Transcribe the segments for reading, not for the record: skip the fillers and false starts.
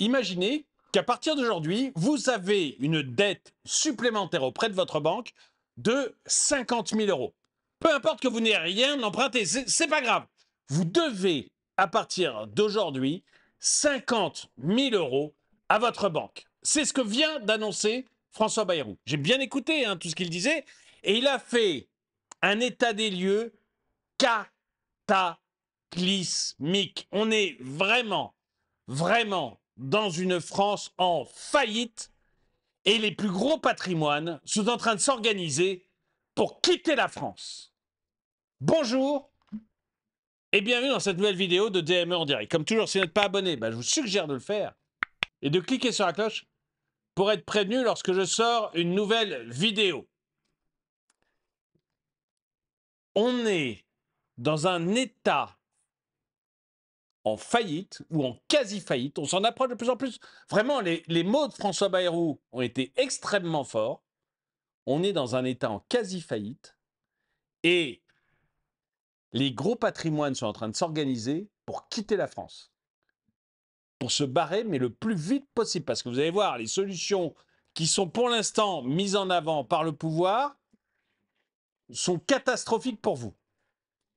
Imaginez qu'à partir d'aujourd'hui, vous avez une dette supplémentaire auprès de votre banque de 50 000 euros. Peu importe que vous n'ayez rien emprunté, c'est pas grave. Vous devez, à partir d'aujourd'hui, 50 000 euros à votre banque. C'est ce que vient d'annoncer François Bayrou. J'ai bien écouté tout ce qu'il disait et il a fait un état des lieux cataclysmique. On est vraiment dans une France en faillite et les plus gros patrimoines sont en train de s'organiser pour quitter la France. Bonjour et bienvenue dans cette nouvelle vidéo de DME en direct. Comme toujours, si vous n'êtes pas abonné, je vous suggère de le faire et de cliquer sur la cloche pour être prévenu lorsque je sors une nouvelle vidéo. On est dans un état en faillite ou en quasi-faillite. On s'en approche de plus en plus. Vraiment, les mots de François Bayrou ont été extrêmement forts. On est dans un état en quasi-faillite et les gros patrimoines sont en train de s'organiser pour quitter la France. Pour se barrer, mais le plus vite possible. Parce que vous allez voir, les solutions qui sont pour l'instant mises en avant par le pouvoir sont catastrophiques pour vous.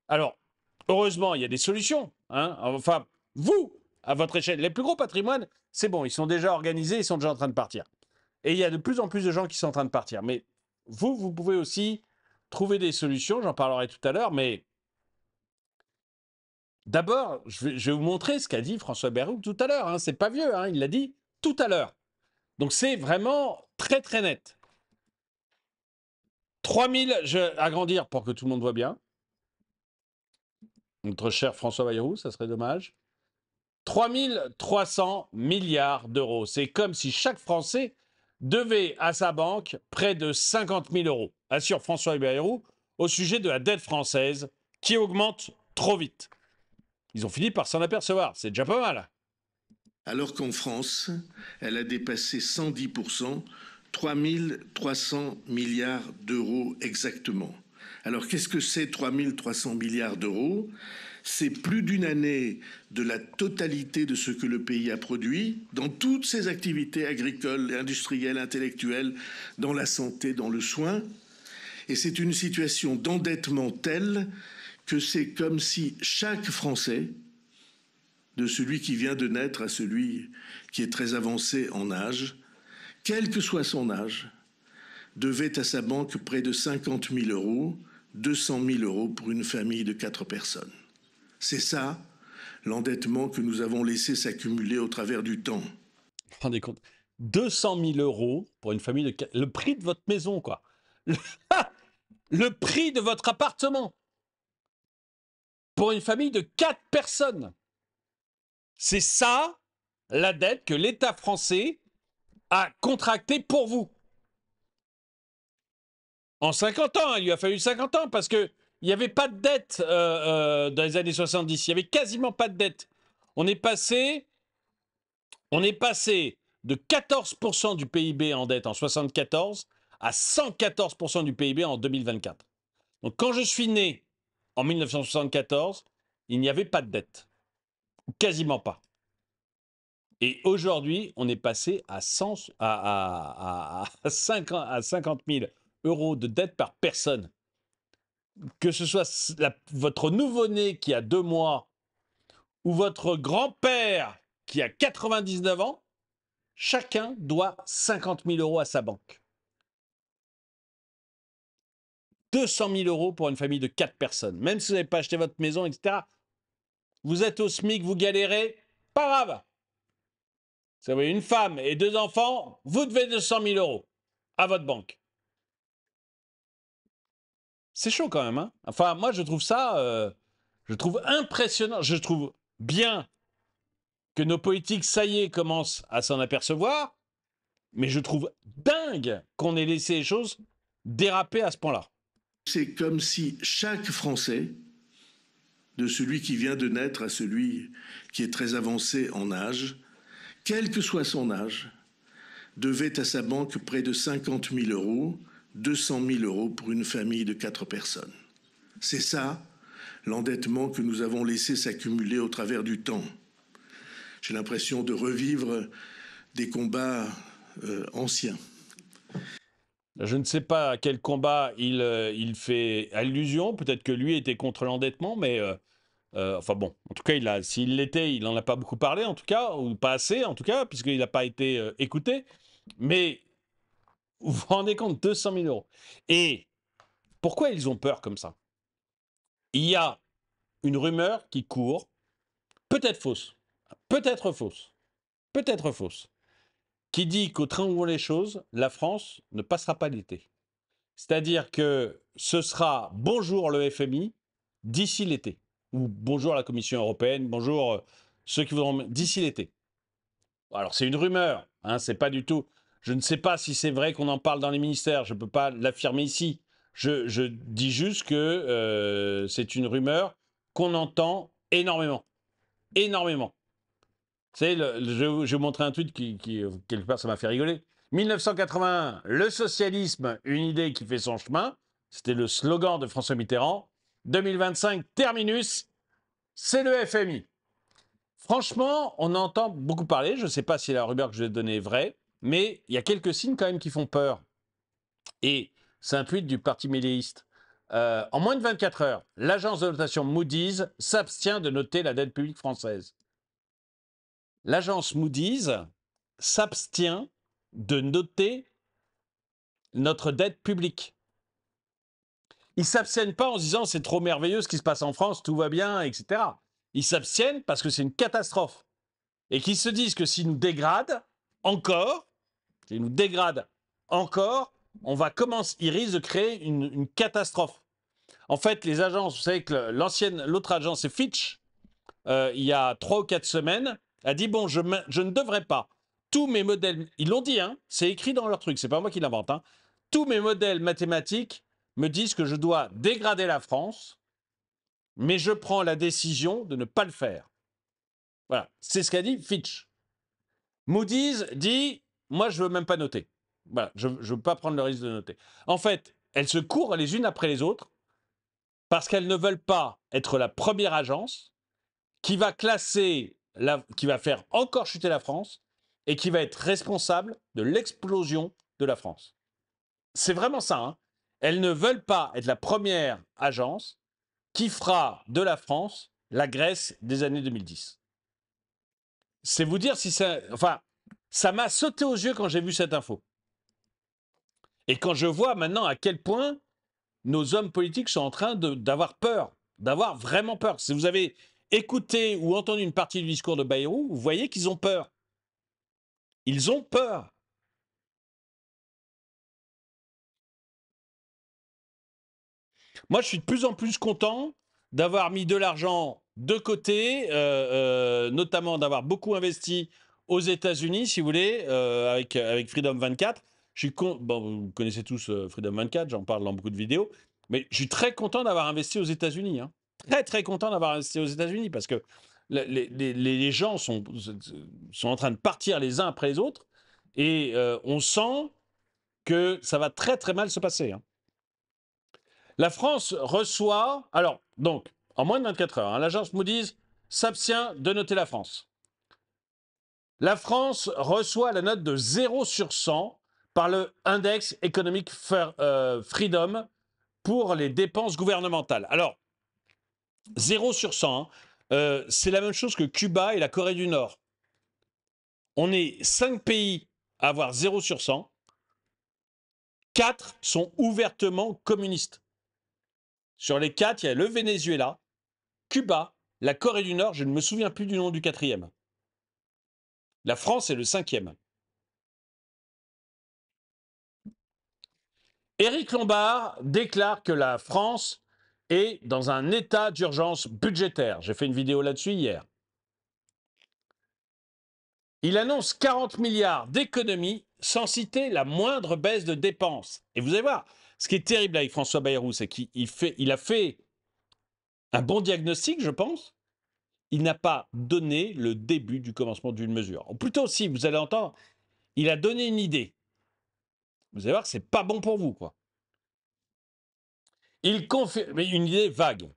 Alors, heureusement, il y a des solutions. Enfin, vous, à votre échelle, les plus gros patrimoines, c'est bon, ils sont déjà organisés, ils sont déjà en train de partir. Et il y a de plus en plus de gens qui sont en train de partir. Mais vous pouvez aussi trouver des solutions, j'en parlerai tout à l'heure, mais d'abord, je vais vous montrer ce qu'a dit François Bayrou tout à l'heure. C'est pas vieux, il l'a dit tout à l'heure. Donc c'est vraiment très très net. 3000, je vais agrandir pour que tout le monde voit bien. Notre cher François Bayrou, ça serait dommage. 3 300 milliards d'euros. C'est comme si chaque Français devait à sa banque près de 50 000 euros, assure François Bayrou, au sujet de la dette française qui augmente trop vite. Ils ont fini par s'en apercevoir, c'est déjà pas mal. Alors qu'en France, elle a dépassé 110%, 3 300 milliards d'euros exactement. Alors qu'est-ce que c'est 3 300 milliards d'euros? C'est plus d'une année de la totalité de ce que le pays a produit dans toutes ses activités agricoles, industrielles, intellectuelles, dans la santé, dans le soin. Et c'est une situation d'endettement telle que c'est comme si chaque Français, de celui qui vient de naître à celui qui est très avancé en âge, quel que soit son âge, devait à sa banque près de 50 000 euros, 200 000 euros pour une famille de 4 personnes. C'est ça, l'endettement que nous avons laissé s'accumuler au travers du temps. Vous vous rendez compte, 200 000 euros pour une famille de... Le prix de votre maison, quoi. Le prix de votre appartement. Pour une famille de 4 personnes. C'est ça, la dette que l'État français a contractée pour vous. En 50 ans, il lui a fallu 50 ans parce qu'il n'y avait pas de dette dans les années 70. Il n'y avait quasiment pas de dette. On est passé de 14% du PIB en dette en 74 à 114% du PIB en 2024. Donc quand je suis né en 1974, il n'y avait pas de dette. Quasiment pas. Et aujourd'hui, on est passé à 50 000 euros de dette par personne. Que ce soit votre nouveau-né qui a 2 mois ou votre grand-père qui a 99 ans, chacun doit 50 000 euros à sa banque. 200 000 euros pour une famille de 4 personnes. Même si vous n'avez pas acheté votre maison, etc. Vous êtes au SMIC, vous galérez, pas grave. Si vous avez une femme et 2 enfants, vous devez 200 000 euros à votre banque. C'est chaud quand même. Enfin, moi, je trouve ça... je trouve impressionnant. Je trouve bien que nos politiques, ça y est, commencent à s'en apercevoir. Mais je trouve dingue qu'on ait laissé les choses déraper à ce point-là. C'est comme si chaque Français, de celui qui vient de naître à celui qui est très avancé en âge, quel que soit son âge, devait à sa banque près de 50 000 euros, 200 000 euros pour une famille de 4 personnes. C'est ça, l'endettement que nous avons laissé s'accumuler au travers du temps. j'ai l'impression de revivre des combats anciens. Je ne sais pas à quel combat il fait allusion. Peut-être que lui était contre l'endettement, mais enfin bon, en tout cas, s'il l'était, il n'en a pas beaucoup parlé, en tout cas, ou pas assez, en tout cas, puisqu'il n'a pas été écouté. Mais vous vous rendez compte, 200 000 euros. Et pourquoi ils ont peur comme ça? Il y a une rumeur qui court, peut-être fausse, peut-être fausse, peut-être fausse, qui dit qu'au train où vont les choses, la France ne passera pas l'été. C'est-à-dire que ce sera bonjour le FMI d'ici l'été. Ou bonjour la Commission européenne, bonjour ceux qui voudront d'ici l'été. Alors c'est une rumeur, hein, c'est pas du tout. Je ne sais pas si c'est vrai qu'on en parle dans les ministères, je ne peux pas l'affirmer ici. Je dis juste que c'est une rumeur qu'on entend énormément. Énormément. Vous savez, je vais vous montrer un tweet qui quelque part, ça m'a fait rigoler. 1981, le socialisme, une idée qui fait son chemin. C'était le slogan de François Mitterrand. 2025, terminus, c'est le FMI. Franchement, on entend beaucoup parler. Je ne sais pas si la rumeur que je vais donner est vraie, mais il y a quelques signes quand même qui font peur. Et c'est un tweet du parti méléiste. En moins de 24 heures, l'agence de notation Moody's s'abstient de noter la dette publique française. L'agence Moody's s'abstient de noter notre dette publique. Ils ne s'abstiennent pas en se disant c'est trop merveilleux ce qui se passe en France, tout va bien, etc. Ils s'abstiennent parce que c'est une catastrophe. Et qu'ils se disent que s'ils nous dégradent encore, on va commencer, ils risquent de créer une catastrophe. En fait, les agences, vous savez que l'autre agence, c'est Fitch, il y a 3 ou 4 semaines, a dit bon, je ne devrais pas. Tous mes modèles, ils l'ont dit, hein, c'est écrit dans leur truc, c'est pas moi qui l'invente. Hein, tous mes modèles mathématiques me disent que je dois dégrader la France, mais je prends la décision de ne pas le faire. Voilà, c'est ce qu'a dit Fitch. Moody's dit moi, je ne veux même pas noter. Voilà, je ne veux pas prendre le risque de noter. En fait, elles se courent les unes après les autres parce qu'elles ne veulent pas être la première agence qui va qui va faire encore chuter la France et qui va être responsable de l'explosion de la France. C'est vraiment ça. Hein. Elles ne veulent pas être la première agence qui fera de la France la Grèce des années 2010. C'est vous dire si ça... Enfin, ça m'a sauté aux yeux quand j'ai vu cette info. Et quand je vois maintenant à quel point nos hommes politiques sont en train d'avoir peur, d'avoir vraiment peur. Si vous avez écouté ou entendu une partie du discours de Bayrou, vous voyez qu'ils ont peur. Ils ont peur. Moi, je suis de plus en plus content d'avoir mis de l'argent de côté, notamment d'avoir beaucoup investi aux États-Unis, si vous voulez, avec Freedom 24. Bon, vous connaissez tous Freedom 24, j'en parle dans beaucoup de vidéos, mais je suis très content d'avoir investi aux États-Unis. Hein. Très, très content d'avoir investi aux États-Unis parce que les gens sont en train de partir les uns après les autres et on sent que ça va très, très mal se passer. Hein. La France reçoit, alors, donc, en moins de 24 heures, hein, l'agence Moody's s'abstient de noter la France. La France reçoit la note de 0 sur 100 par le Index Economic Freedom pour les dépenses gouvernementales. Alors, 0 sur 100, c'est la même chose que Cuba et la Corée du Nord. On est 5 pays à avoir 0 sur 100. 4 sont ouvertement communistes. Sur les 4, il y a le Venezuela, Cuba, la Corée du Nord, je ne me souviens plus du nom du 4e. La France est le 5e. Éric Lombard déclare que la France est dans un état d'urgence budgétaire. J'ai fait une vidéo là-dessus hier. Il annonce 40 milliards d'économies sans citer la moindre baisse de dépenses. Et vous allez voir, ce qui est terrible avec François Bayrou, c'est qu'il a fait un bon diagnostic, je pense. Il n'a pas donné le début du commencement d'une mesure. Ou plutôt, si, vous allez entendre, il a donné une idée. Vous allez voir que c'est pas bon pour vous, quoi. Il confirme, mais une idée vague.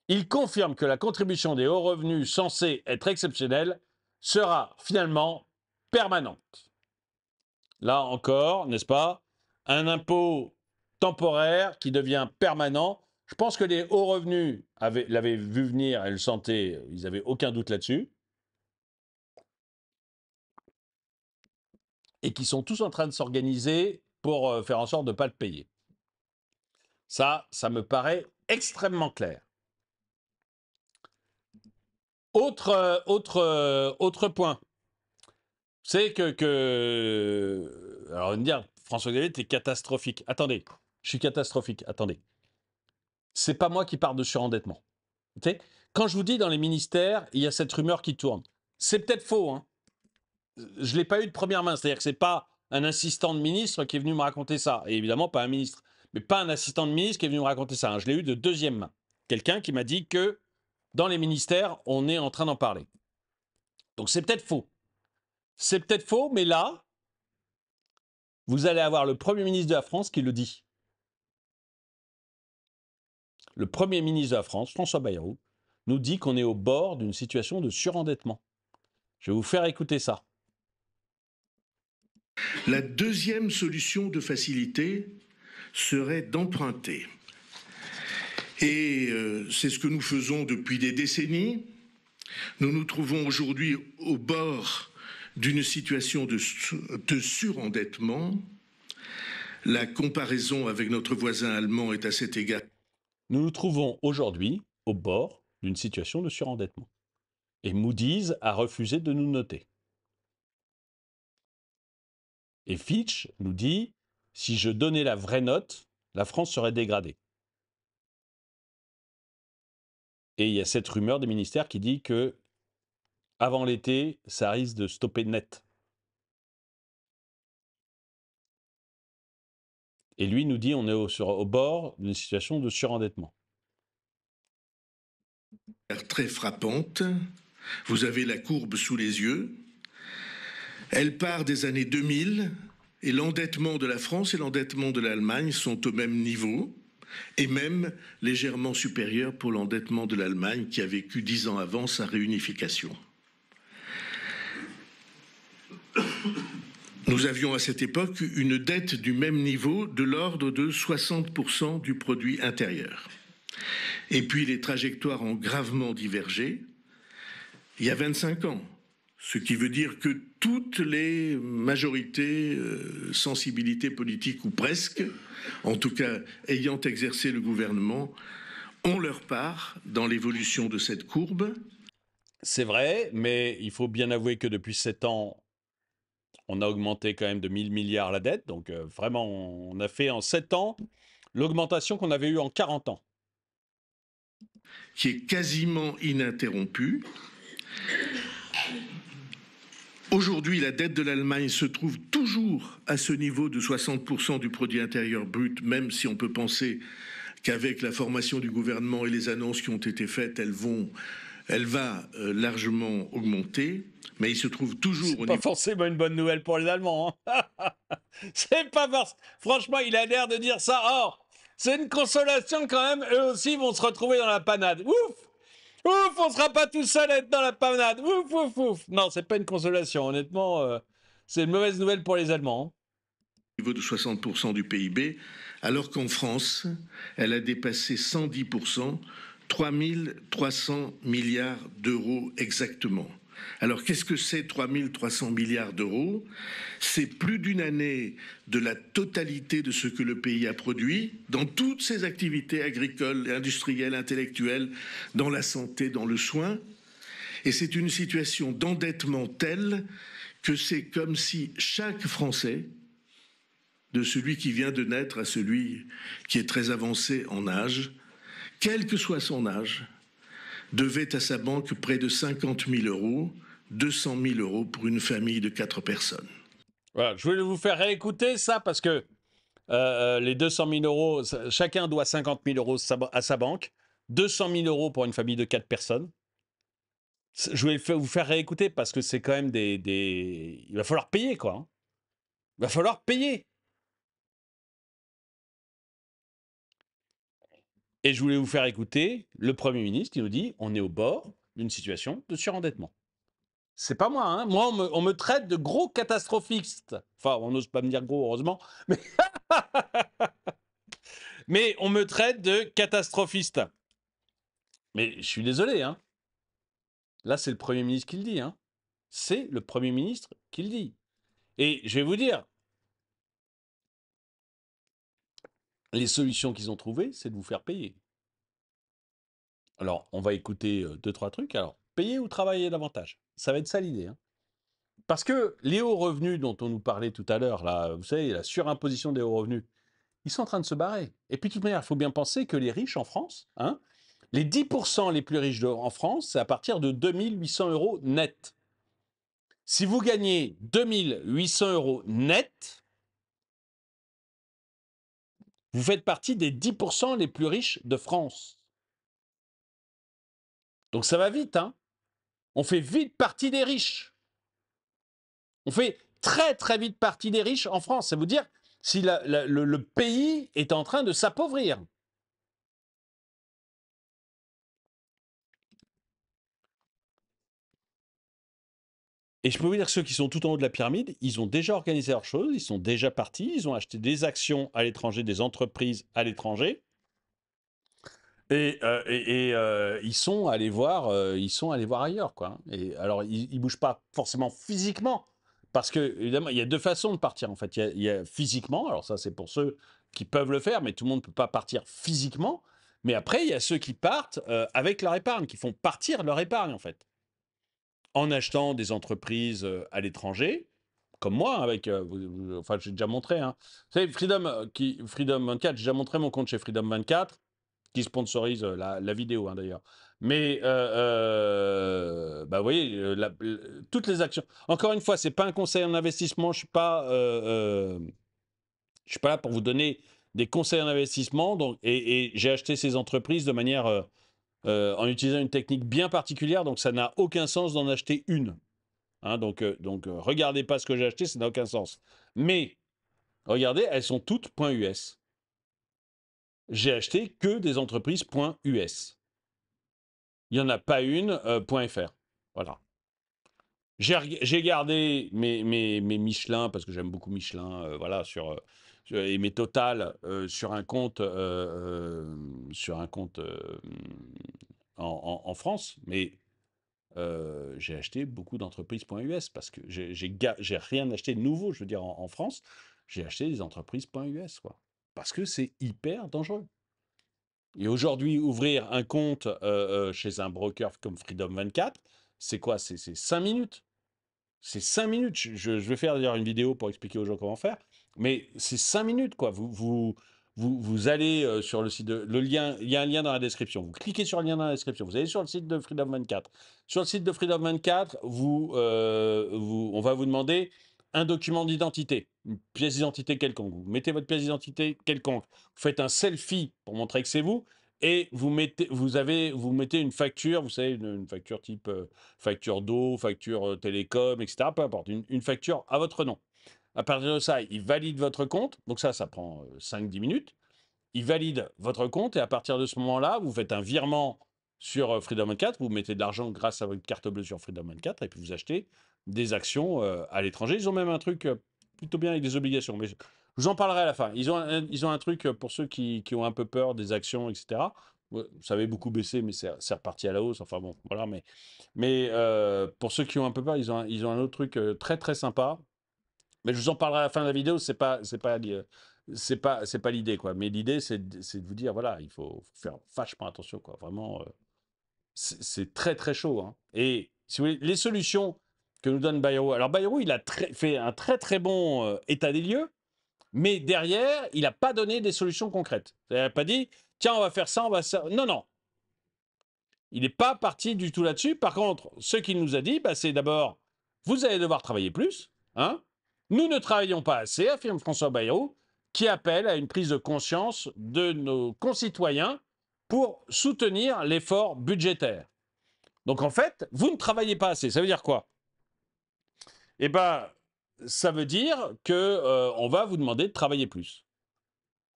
Il confirme que la contribution des hauts revenus censée être exceptionnelle sera finalement permanente. Là encore, n'est-ce pas, un impôt temporaire qui devient permanent. Je pense que les hauts revenus l'avaient vu venir et le sentaient, ils n'avaient aucun doute là-dessus, et qui sont tous en train de s'organiser pour faire en sorte de ne pas le payer. Ça me paraît extrêmement clair. Autre point, c'est alors on va me dire, François-Xavier, t'es catastrophique. Attendez, je suis catastrophique, attendez. C'est pas moi qui parle de surendettement. Quand je vous dis dans les ministères, il y a cette rumeur qui tourne. C'est peut-être faux, hein. Je ne l'ai pas eu de première main, c'est-à-dire que ce n'est pas un assistant de ministre qui est venu me raconter ça, et évidemment pas un ministre, mais pas un assistant de ministre qui est venu me raconter ça, hein. Je l'ai eu de deuxième main. Quelqu'un qui m'a dit que dans les ministères, on est en train d'en parler. Donc c'est peut-être faux. C'est peut-être faux, mais là, vous allez avoir le Premier ministre de la France qui le dit. Le Premier ministre de la France, François Bayrou, nous dit qu'on est au bord d'une situation de surendettement. Je vais vous faire écouter ça. La deuxième solution de facilité serait d'emprunter. Et c'est ce que nous faisons depuis des décennies. Nous nous trouvons aujourd'hui au bord d'une situation de surendettement. La comparaison avec notre voisin allemand est à cet égard. Nous nous trouvons aujourd'hui au bord d'une situation de surendettement. Et Moody's a refusé de nous noter. Et Fitch nous dit, si je donnais la vraie note, la France serait dégradée. Et il y a cette rumeur des ministères qui dit que avant l'été, ça risque de stopper net. Et lui nous dit, on est au bord d'une situation de surendettement. Très frappante. Vous avez la courbe sous les yeux. Elle part des années 2000 et l'endettement de la France et l'endettement de l'Allemagne sont au même niveau et même légèrement supérieur pour l'endettement de l'Allemagne qui a vécu 10 ans avant sa réunification. Nous avions à cette époque une dette du même niveau de l'ordre de 60% du produit intérieur. Et puis les trajectoires ont gravement divergé il y a 25 ans. Ce qui veut dire que toutes les majorités, sensibilités politiques ou presque, en tout cas ayant exercé le gouvernement, ont leur part dans l'évolution de cette courbe. C'est vrai, mais il faut bien avouer que depuis 7 ans, on a augmenté quand même de 1000 milliards la dette. Donc vraiment, on a fait en 7 ans l'augmentation qu'on avait eue en 40 ans. Qui est quasiment ininterrompue. Aujourd'hui, la dette de l'Allemagne se trouve toujours à ce niveau de 60% du produit intérieur brut, même si on peut penser qu'avec la formation du gouvernement et les annonces qui ont été faites, elle va largement augmenter, mais il se trouve toujours au niveau... C'est pas forcément une bonne nouvelle pour les Allemands. Hein. C'est pas forcément... Franchement, il a l'air de dire ça. Or, c'est une consolation quand même. Eux aussi vont se retrouver dans la panade. Ouf! Ouf, on sera pas tout seul à être dans la panade. Ouf, ouf, ouf. Non, c'est pas une consolation. Honnêtement, c'est une mauvaise nouvelle pour les Allemands. Au niveau de 60% du PIB, alors qu'en France, elle a dépassé 110%, 3 300 milliards d'euros exactement. Alors qu'est-ce que c'est 3 300 milliards d'euros? C'est plus d'une année de la totalité de ce que le pays a produit dans toutes ses activités agricoles, industrielles, intellectuelles, dans la santé, dans le soin. Et c'est une situation d'endettement telle que c'est comme si chaque Français, de celui qui vient de naître à celui qui est très avancé en âge, quel que soit son âge, devait à sa banque près de 50 000 euros, 200 000 euros pour une famille de 4 personnes. Voilà, je voulais vous faire réécouter ça parce que les 200 000 euros, chacun doit 50 000 euros à sa banque, 200 000 euros pour une famille de 4 personnes. Je voulais vous faire réécouter parce que c'est quand même Il va falloir payer, quoi. Hein. Il va falloir payer. Et je voulais vous faire écouter le Premier ministre qui nous dit on est au bord d'une situation de surendettement. C'est pas moi, hein. Moi, on me traite de gros catastrophiste. Enfin, on n'ose pas me dire gros, heureusement. Mais on me traite de catastrophiste. Mais je suis désolé, hein. Là, c'est le Premier ministre qui le dit, hein. C'est le Premier ministre qui le dit. Et je vais vous dire, les solutions qu'ils ont trouvées, c'est de vous faire payer. Alors, on va écouter deux, trois trucs. Alors, payer ou travailler davantage. Ça va être ça l'idée, hein. Parce que les hauts revenus dont on nous parlait tout à l'heure, là, vous savez, la surimposition des hauts revenus, ils sont en train de se barrer. Et puis, de toute manière, il faut bien penser que les riches en France, hein, les 10% les plus riches en France, c'est à partir de 2800 euros net. Si vous gagnez 2800 euros net, vous faites partie des 10% les plus riches de France. Donc ça va vite, hein. On fait vite partie des riches. On fait très très vite partie des riches en France. Ça veut dire si le pays est en train de s'appauvrir. Et je peux vous dire que ceux qui sont tout en haut de la pyramide, ils ont déjà organisé leurs choses, ils sont déjà partis, ils ont acheté des actions à l'étranger, des entreprises à l'étranger. Ils sont allés voir, ailleurs, quoi, hein. Et alors, ils bougent pas forcément physiquement, parce que évidemment, il y a deux façons de partir. En fait, il y a physiquement. Alors ça, c'est pour ceux qui peuvent le faire, mais tout le monde peut pas partir physiquement. Mais après, il y a ceux qui partent avec leur épargne, qui font partir leur épargne, en fait, en achetant des entreprises à l'étranger, comme moi, avec, enfin, j'ai déjà montré, hein. Vous savez, Freedom 24, j'ai déjà montré mon compte chez Freedom 24 qui sponsorise la vidéo, hein, d'ailleurs. Mais, bah, vous voyez, toutes les actions. Encore une fois, c'est pas un conseil en investissement. Je suis pas là pour vous donner des conseils en investissement. Donc, et j'ai acheté ces entreprises de manière, en utilisant une technique bien particulière. Donc, ça n'a aucun sens d'en acheter une, hein. Donc, regardez pas ce que j'ai acheté, ça n'a aucun sens. Mais, regardez, elles sont toutes .us. J'ai acheté que des entreprises .us. Il n'y en a pas une .fr. Voilà. J'ai gardé mes Michelin, parce que j'aime beaucoup Michelin, voilà, et mes Total sur un compte, en France, mais j'ai acheté beaucoup d'entreprises .us parce que j'ai rien acheté de nouveau, je veux dire, en France. J'ai acheté des entreprises .us, quoi. Parce que c'est hyper dangereux. Et aujourd'hui, ouvrir un compte chez un broker comme Freedom 24, c'est quoi? C'est 5 minutes. C'est 5 minutes. Je vais faire d'ailleurs une vidéo pour expliquer aux gens comment faire. Mais c'est 5 minutes, quoi. Vous allez sur le site de... Le lien, il y a un lien dans la description. Vous cliquez sur le lien dans la description. Vous allez sur le site de Freedom 24. Sur le site de Freedom 24, on va vous demander un document d'identité, une pièce d'identité quelconque. Vous mettez votre pièce d'identité quelconque. Vous faites un selfie pour montrer que c'est vous. Et vous mettez une facture, vous savez, une facture type facture d'eau, facture télécom, etc. Peu importe, une facture à votre nom. À partir de ça, il valide votre compte. Donc ça prend 5-10 minutes. Il valide votre compte et à partir de ce moment-là, vous faites un virement sur Freedom 24. Vous mettez de l'argent grâce à votre carte bleue sur Freedom 24 et puis vous achetez des actions à l'étranger. Ils ont même un truc plutôt bien avec des obligations. Mais je vous en parlerai à la fin. Ils ont un truc pour ceux qui ont un peu peur des actions, etc. Ouais, ça avait beaucoup baissé, mais c'est reparti à la hausse. Enfin bon, voilà. Mais pour ceux qui ont un peu peur, ils ont un autre truc très très sympa. Mais je vous en parlerai à la fin de la vidéo. C'est pas l'idée, quoi. Mais l'idée, c'est de vous dire, voilà, il faut faire vachement attention, quoi. Vraiment, c'est très très chaud, hein. Et si vous voulez, les solutions que nous donne Bayrou. Alors Bayrou, il a fait un très très bon état des lieux, mais derrière, il n'a pas donné des solutions concrètes. Il n'a pas dit, tiens, on va faire ça, on va ça. Non, non. Il n'est pas parti du tout là-dessus. Par contre, ce qu'il nous a dit, bah, c'est d'abord, vous allez devoir travailler plus, hein. Nous ne travaillons pas assez, affirme François Bayrou, qui appelle à une prise de conscience de nos concitoyens pour soutenir l'effort budgétaire. Donc en fait, vous ne travaillez pas assez. Ça veut dire quoi? Eh bien, ça veut dire qu'on va vous demander de travailler plus.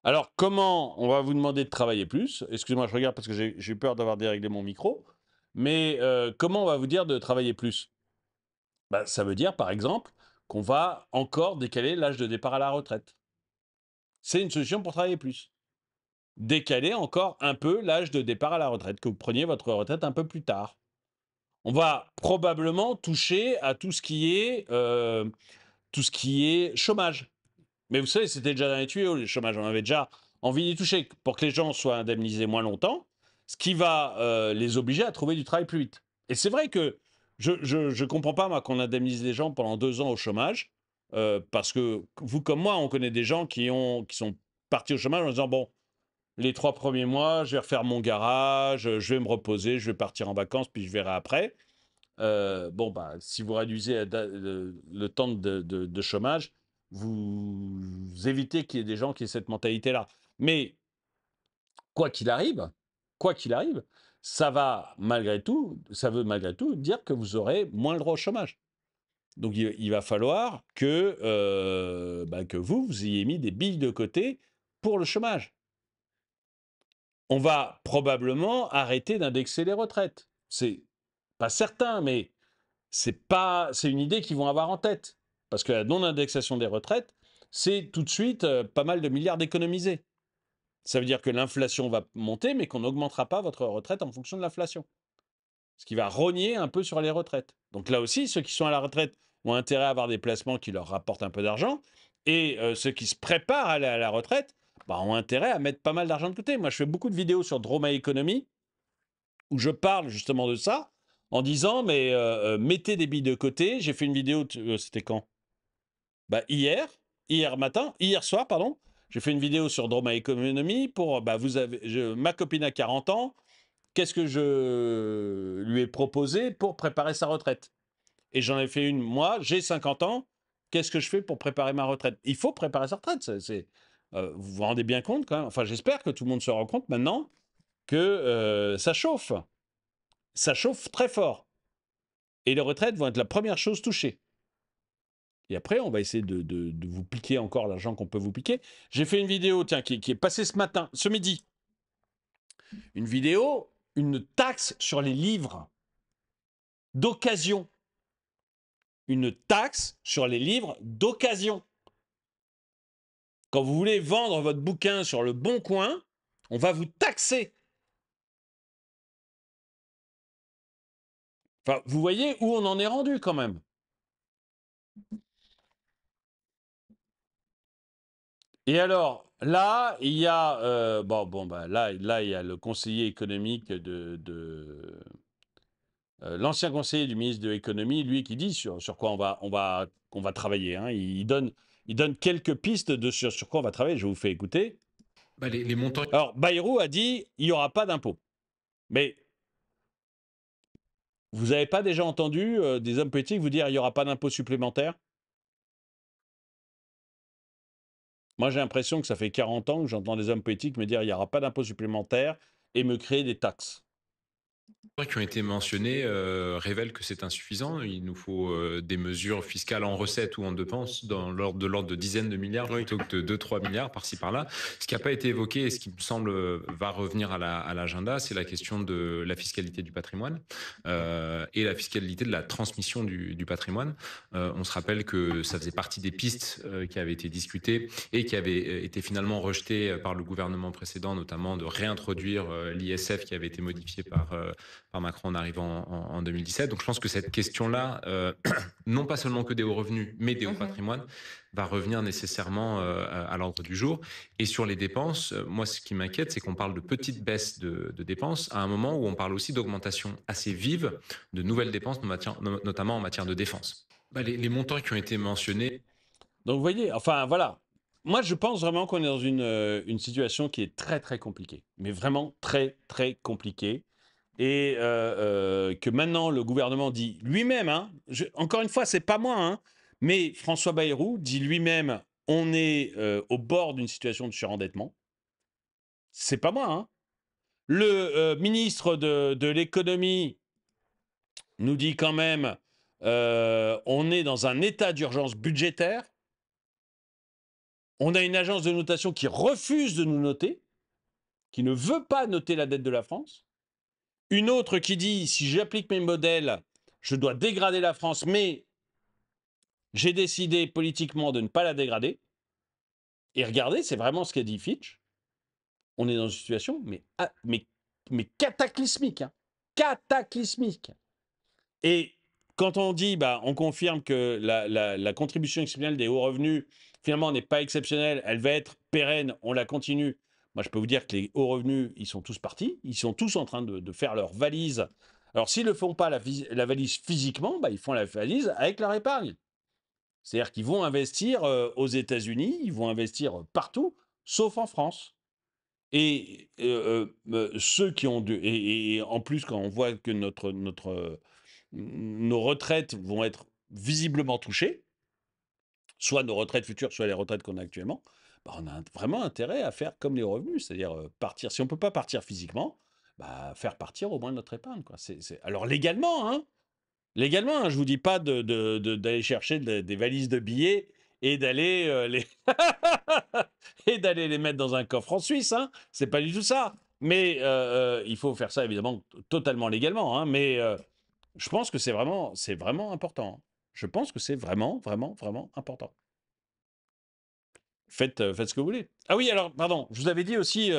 Alors, comment on va vous demander de travailler plus? Excusez-moi, je regarde parce que j'ai peur d'avoir déréglé mon micro. Mais comment on va vous dire de travailler plus? Bah, ça veut dire, par exemple, qu'on va encore décaler l'âge de départ à la retraite. C'est une solution pour travailler plus. Décaler encore un peu l'âge de départ à la retraite, que vous preniez votre retraite un peu plus tard. On va probablement toucher à tout ce qui est chômage. Mais vous savez, c'était déjà dans les tuyaux, le chômage. On avait déjà envie d'y toucher pour que les gens soient indemnisés moins longtemps, ce qui va les obliger à trouver du travail plus vite. Et c'est vrai que je comprends pas, moi, qu'on indemnise les gens pendant 2 ans au chômage, parce que vous comme moi, on connaît des gens qui sont partis au chômage en disant, bon, les 3 premiers mois, je vais refaire mon garage, je vais me reposer, je vais partir en vacances, puis je verrai après. Bon, bah, si vous réduisez le temps de chômage, vous évitez qu'il y ait des gens qui aient cette mentalité-là. Mais quoi qu'il arrive, quoi qu'il arrive, ça veut malgré tout dire que vous aurez moins le droit au chômage. Donc il va falloir que vous ayez mis des billes de côté pour le chômage. On va probablement arrêter d'indexer les retraites. C'est pas certain, mais c'est une idée qu'ils vont avoir en tête. Parce que la non-indexation des retraites, c'est tout de suite pas mal de milliards d'économisés. Ça veut dire que l'inflation va monter, mais qu'on n'augmentera pas votre retraite en fonction de l'inflation. Ce qui va rogner un peu sur les retraites. Donc là aussi, ceux qui sont à la retraite ont intérêt à avoir des placements qui leur rapportent un peu d'argent. Et ceux qui se préparent à aller à la retraite bah, ont intérêt à mettre pas mal d'argent de côté. Moi, je fais beaucoup de vidéos sur Droma Economy où je parle justement de ça en disant mais mettez des billes de côté. J'ai fait une vidéo, c'était quand bah, hier soir, pardon. J'ai fait une vidéo sur Droma Economy pour ma copine a 40 ans. Qu'est-ce que je lui ai proposé pour préparer sa retraite? Et j'en ai fait une, moi, j'ai 50 ans. Qu'est-ce que je fais pour préparer ma retraite? Il faut préparer sa retraite. Vous vous rendez bien compte quand même. Enfin, j'espère que tout le monde se rend compte maintenant que ça chauffe. Ça chauffe très fort. Et les retraites vont être la première chose touchée. Et après, on va essayer de vous piquer encore l'argent qu'on peut vous piquer. J'ai fait une vidéo, tiens, qui est passée ce midi. Une vidéo, une taxe sur les livres d'occasion. Une taxe sur les livres d'occasion. Quand vous voulez vendre votre bouquin sur le Bon Coin, on va vous taxer. Enfin, vous voyez où on en est rendu quand même. Et alors, là, il y a là, il y a le conseiller économique l'ancien conseiller du ministre de l'économie, lui, qui dit sur quoi on va travailler. Hein. Il donne quelques pistes sur quoi on va travailler. Je vous fais écouter. Bah, les montants. Alors, Bayrou a dit il n'y aura pas d'impôt. Mais vous n'avez pas déjà entendu des hommes politiques vous dire il n'y aura pas d'impôt supplémentaire? Moi, j'ai l'impression que ça fait 40 ans que j'entends des hommes politiques me dire il n'y aura pas d'impôt supplémentaire et me créer des taxes. Qui ont été mentionnés révèlent que c'est insuffisant. Il nous faut des mesures fiscales en recettes ou en dépenses dans l'ordre de dizaines de milliards plutôt que de 2-3 milliards par-ci par-là. Ce qui n'a pas été évoqué et ce qui me semble va revenir à l'agenda, c'est la question de la fiscalité du patrimoine et la fiscalité de la transmission du patrimoine. On se rappelle que ça faisait partie des pistes qui avaient été discutées et qui avaient été finalement rejetées par le gouvernement précédent, notamment de réintroduire l'ISF qui avait été modifié par Macron en arrivant en 2017. Donc je pense que cette question-là, non pas seulement que des hauts revenus, mais des hauts patrimoines, va revenir nécessairement à l'ordre du jour. Et sur les dépenses, moi ce qui m'inquiète, c'est qu'on parle de petites baisses de dépenses à un moment où on parle aussi d'augmentation assez vive de nouvelles dépenses, notamment en matière de défense. Bah, les montants qui ont été mentionnés. Donc vous voyez, enfin voilà. Moi, je pense vraiment qu'on est dans une situation qui est très très compliquée, mais vraiment très très compliquée. Et que maintenant le gouvernement dit lui-même, hein, encore une fois, c'est pas moi, hein, mais François Bayrou dit lui-même, on est au bord d'une situation de surendettement. C'est pas moi, hein. Le ministre de l'économie nous dit quand même, on est dans un état d'urgence budgétaire. On a une agence de notation qui refuse de nous noter, qui ne veut pas noter la dette de la France. Une autre qui dit, si j'applique mes modèles, je dois dégrader la France, mais J'ai décidé politiquement de ne pas la dégrader. Et regardez, c'est vraiment ce qu'a dit Fitch. On est dans une situation, mais cataclysmique. Hein. Cataclysmique. Et quand on dit, bah, on confirme que la contribution exceptionnelle des hauts revenus, finalement, n'est pas exceptionnelle, elle va être pérenne, on la continue. Moi, je peux vous dire que les hauts revenus, ils sont tous partis, ils sont tous en train de faire leur valise. Alors, s'ils ne font pas la valise physiquement, bah, ils font la valise avec leur épargne. C'est-à-dire qu'ils vont investir aux États-Unis, ils vont investir partout, sauf en France. Et ceux qui ont et en plus, quand on voit que nos retraites vont être visiblement touchées, soit nos retraites futures, soit les retraites qu'on a actuellement, bah, on a vraiment intérêt à faire comme les revenus, c'est-à-dire partir. Si on ne peut pas partir physiquement, bah, faire partir au moins notre épargne. Quoi. Alors légalement, hein, je ne vous dis pas d'aller chercher des valises de billets et d'aller et d'aller les mettre dans un coffre en Suisse. Hein. C'est pas du tout ça. Mais il faut faire ça évidemment totalement légalement. Hein. Mais je pense que c'est vraiment important. Hein. Je pense que c'est vraiment, vraiment, vraiment important. Faites ce que vous voulez. Ah oui, alors, pardon, je vous avais dit aussi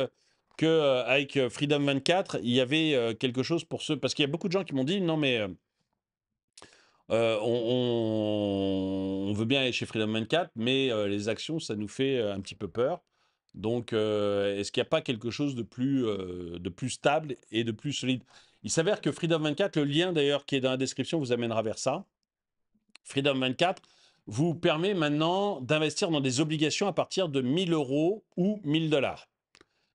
qu'avec Freedom 24, il y avait quelque chose pour ceux. Parce qu'il y a beaucoup de gens qui m'ont dit non, mais on veut bien aller chez Freedom 24, mais les actions, ça nous fait un petit peu peur. Donc, est-ce qu'il n'y a pas quelque chose de plus stable et de plus solide? Il s'avère que Freedom 24, le lien d'ailleurs qui est dans la description, vous amènera vers ça. Freedom 24 vous permet maintenant d'investir dans des obligations à partir de 1 000 € ou 1 000 $.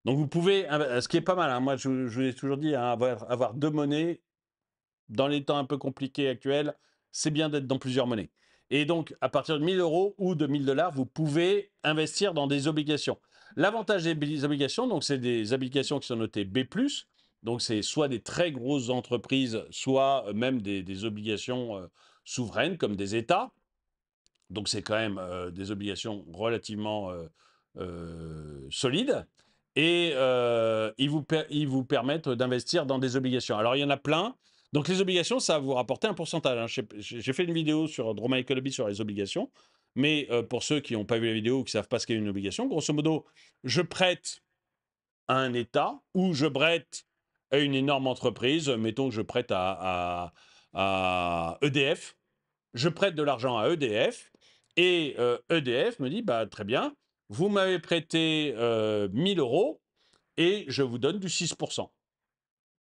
Donc, vous pouvez, ce qui est pas mal, hein, moi je vous l'ai toujours dit, hein, avoir deux monnaies dans les temps un peu compliqués actuels, c'est bien d'être dans plusieurs monnaies. Et donc, à partir de 1 000 € ou de 1 000 $, vous pouvez investir dans des obligations. L'avantage des obligations, donc c'est des obligations qui sont notées B+, donc c'est soit des très grosses entreprises, soit même des obligations souveraines comme des États. Donc c'est quand même des obligations relativement solides. Et ils vous permettent d'investir dans des obligations. Alors il y en a plein. Donc les obligations, ça va vous rapporter un pourcentage. Hein. J'ai fait une vidéo sur Droma Economy sur les obligations. Mais pour ceux qui n'ont pas vu la vidéo ou qui ne savent pas ce qu'est une obligation, grosso modo, je prête à un État ou je prête à une énorme entreprise. Mettons que je prête à EDF. Je prête de l'argent à EDF et EDF me dit bah, très bien, vous m'avez prêté 1 000 € et je vous donne du 6%.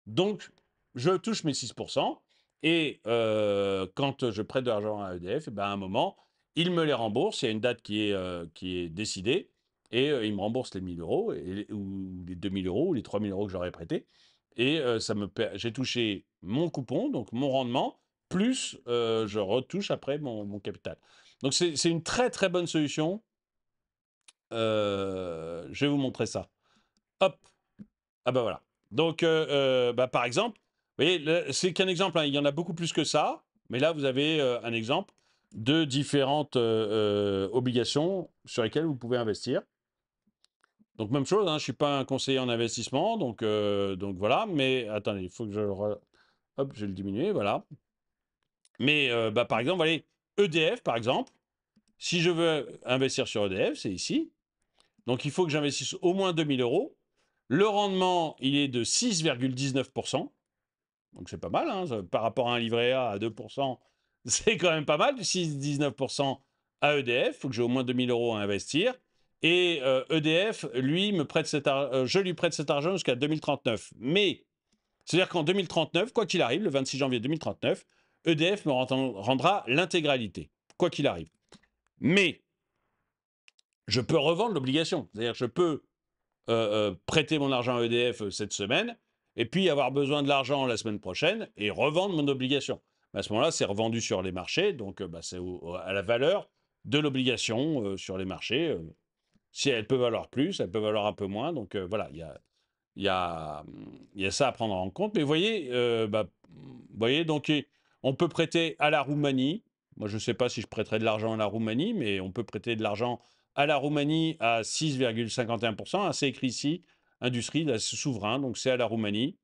Donc, je touche mes 6% et quand je prête de l'argent à EDF, ben, à un moment, il me les rembourse. Il y a une date qui est décidée et il me rembourse les 1 000 € ou les 2 000 € ou les 3 000 € que j'aurais prêté. Et j'ai touché mon coupon, donc mon rendement, plus je retouche après mon capital. Donc c'est une très très bonne solution. Je vais vous montrer ça. Hop. Ah bah voilà. Donc bah, par exemple, vous voyez, c'est qu'un exemple, hein, il y en a beaucoup plus que ça, mais là vous avez un exemple de différentes obligations sur lesquelles vous pouvez investir. Donc même chose, hein, je ne suis pas un conseiller en investissement, donc voilà, mais attendez, il faut que hop, je vais le diminuer, voilà. Mais bah, par exemple, voyez, EDF, par exemple, si je veux investir sur EDF, c'est ici. Donc il faut que j'investisse au moins 2 000 €. Le rendement, il est de 6,19%. Donc c'est pas mal, hein, par rapport à un livret A à 2%, c'est quand même pas mal, 6,19% à EDF. Il faut que j'ai au moins 2 000 € à investir. Et EDF, lui, je lui prête cet argent jusqu'à 2039. Mais, c'est-à-dire qu'en 2039, quoi qu'il arrive, le 26 janvier 2039, EDF me rendra l'intégralité, quoi qu'il arrive. Mais, je peux revendre l'obligation. C'est-à-dire que je peux prêter mon argent à EDF cette semaine, et puis avoir besoin de l'argent la semaine prochaine, et revendre mon obligation. À ce moment-là, c'est revendu sur les marchés, donc bah, c'est à la valeur de l'obligation sur les marchés. Si elle peut valoir plus, elle peut valoir un peu moins. Donc voilà, il y a ça à prendre en compte. Mais vous voyez, donc on peut prêter à la Roumanie. Moi, je ne sais pas si je prêterai de l'argent à la Roumanie, mais on peut prêter de l'argent à la Roumanie à 6,51%. Ah, c'est écrit ici, industrie, là, c'est souverain, donc c'est à la Roumanie.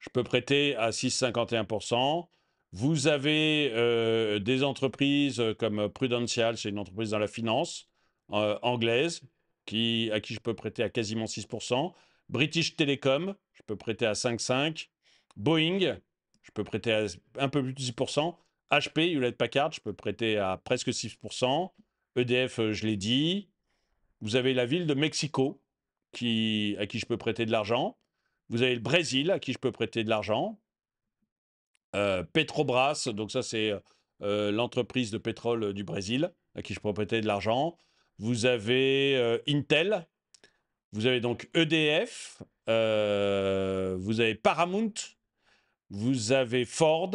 Je peux prêter à 6,51%. Vous avez des entreprises comme Prudential, c'est une entreprise dans la finance anglaise, à qui je peux prêter à quasiment 6%. British Telecom, je peux prêter à 5,5%. Boeing, je peux prêter à un peu plus de 6%. HP, Hewlett Packard, je peux prêter à presque 6%. EDF, je l'ai dit. Vous avez la ville de Mexico, à qui je peux prêter de l'argent. Vous avez le Brésil, à qui je peux prêter de l'argent. Petrobras, donc ça c'est l'entreprise de pétrole du Brésil, à qui je peux prêter de l'argent. Vous avez Intel, vous avez donc EDF, vous avez Paramount, vous avez Ford,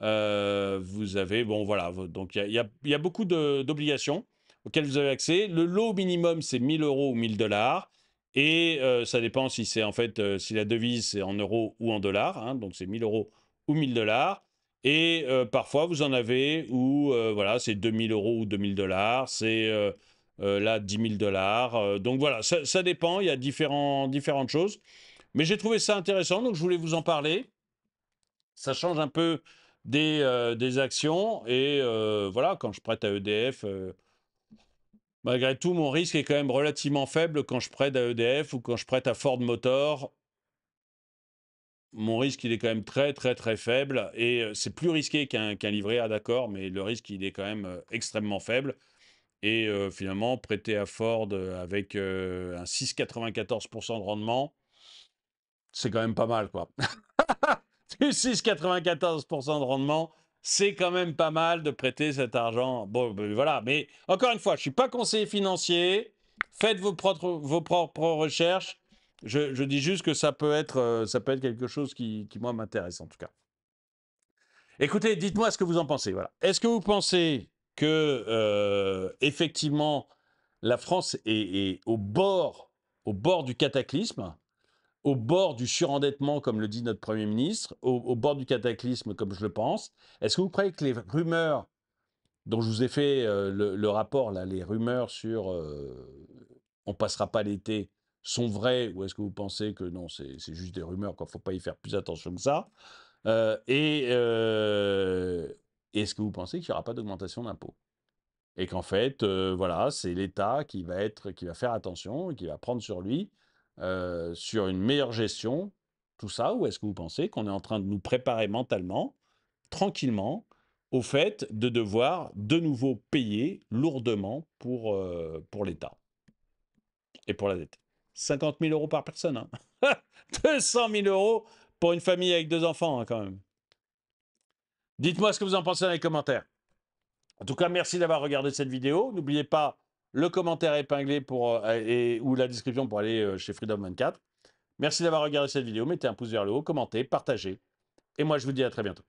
vous avez, bon voilà, donc il y a beaucoup d'obligations auxquelles vous avez accès. Le lot minimum, c'est 1 000 € ou 1 000 $. Et ça dépend si c'est en fait, si la devise c'est en euros ou en dollars. Hein, donc c'est 1 000 € ou 1 000 $. Et parfois, vous en avez où voilà, c'est 2 000 € ou 2 000 $. C'est là 10 000 $. Donc voilà, ça dépend. Il y a différentes choses. Mais j'ai trouvé ça intéressant, donc je voulais vous en parler. Ça change un peu des actions. Et voilà, quand je prête à EDF, malgré tout, mon risque est quand même relativement faible quand je prête à EDF ou quand je prête à Ford Motor. Mon risque, il est quand même très, très, très faible. Et c'est plus risqué qu'un livret A, d'accord, mais le risque, il est quand même extrêmement faible. Et finalement, prêter à Ford avec un 6,94% de rendement, c'est quand même pas mal, quoi. Du 6,94% de rendement, c'est quand même pas mal de prêter cet argent. Bon, ben voilà. Mais encore une fois, je ne suis pas conseiller financier. Faites vos propres recherches. Je dis juste que ça peut être quelque chose qui moi, m'intéresse en tout cas. Écoutez, dites-moi ce que vous en pensez. Voilà. Est-ce que vous pensez que, effectivement, la France est au bord du cataclysme, au bord du surendettement, comme le dit notre Premier ministre, au bord du cataclysme, comme je le pense? Est-ce que vous croyez que les rumeurs dont je vous ai fait le rapport, là, les rumeurs sur on passera pas l'été, sont vraies, ou est-ce que vous pensez que non, c'est juste des rumeurs, qu'il ne faut pas y faire plus attention que ça? Est-ce que vous pensez qu'il n'y aura pas d'augmentation d'impôts? Et qu'en fait, voilà, c'est l'État qui va faire attention et qui va prendre sur lui, sur une meilleure gestion, tout ça? Ou est-ce que vous pensez qu'on est en train de nous préparer mentalement, tranquillement, au fait de devoir de nouveau payer lourdement pour l'État et pour la dette? 50 000 € par personne, hein. 200 000 € pour une famille avec 2 enfants, hein, quand même. Dites-moi ce que vous en pensez dans les commentaires. En tout cas, merci d'avoir regardé cette vidéo. N'oubliez pas le commentaire épinglé ou la description pour aller chez Freedom24. Merci d'avoir regardé cette vidéo. Mettez un pouce vers le haut, commentez, partagez. Et moi, je vous dis à très bientôt.